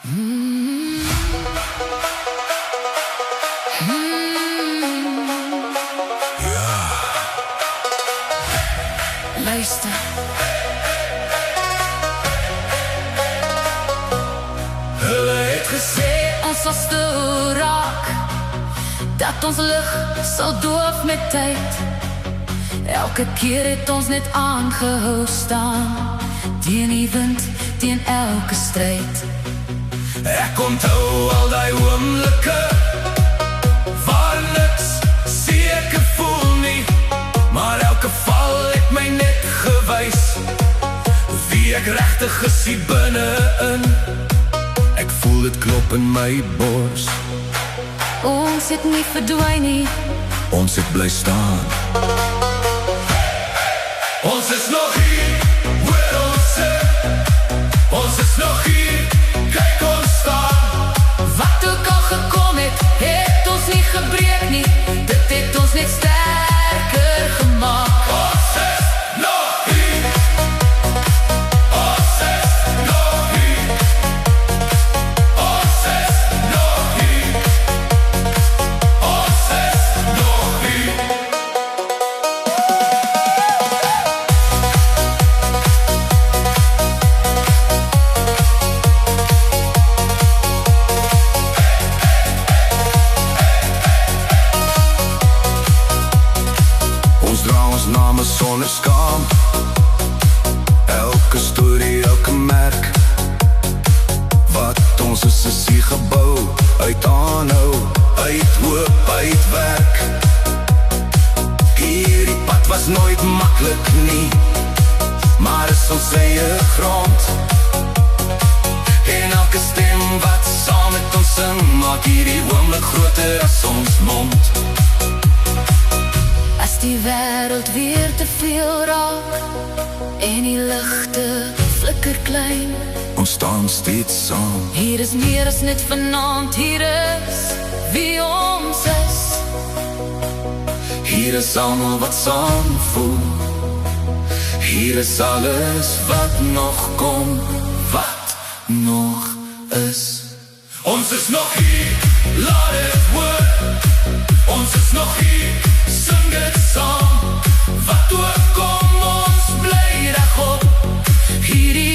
Luister. Hulle het gesê ons sal stil raak, dat ons lig sal doof met tyd. Elke keer het ons net aangehou staan, teen die wind, teen elke stryd. Ek onthou al die oomblikke waar niks seker voel nie, maar elke val het my net gewys wie ek regtig gesien binne-in. Ek voel dit klop in my bors. Ons het nie verdwyn nie, ons het bly staan. Ons is nog hier, hoor ons sit. Ons is nog hier, kyk ons staan. Wat ook al gekom het, het ons nie gebreek nie. Dit het ons net sterker gemaak. Ons is nog hier. Ons is nog hier. Ons is nog hier. Ons is nog hier. Ons dra ons name sonder skaam, elke storie, elke merk. Wat ons is hier gebou, uit aanhou, uit hoop, uit werk. Hierdie pad was nooit maklik nie, maar is ons eie grond. En elke stem wat saam met ons sing, maak hierdie oomblik groter as ons mond. As die wêreld weer te veel raak en die ligte flikker klein, ons staan steeds saam. Hier is meer as net vanaand, hier is wie ons is. Hier is almal wat saam voel. Hier is alles wat nog kom, wat nog is. Ons is nog hier, laat het hoor. Ons is nog hier, sing dit saam. Wat ook kom, ons bly regop. Hierdie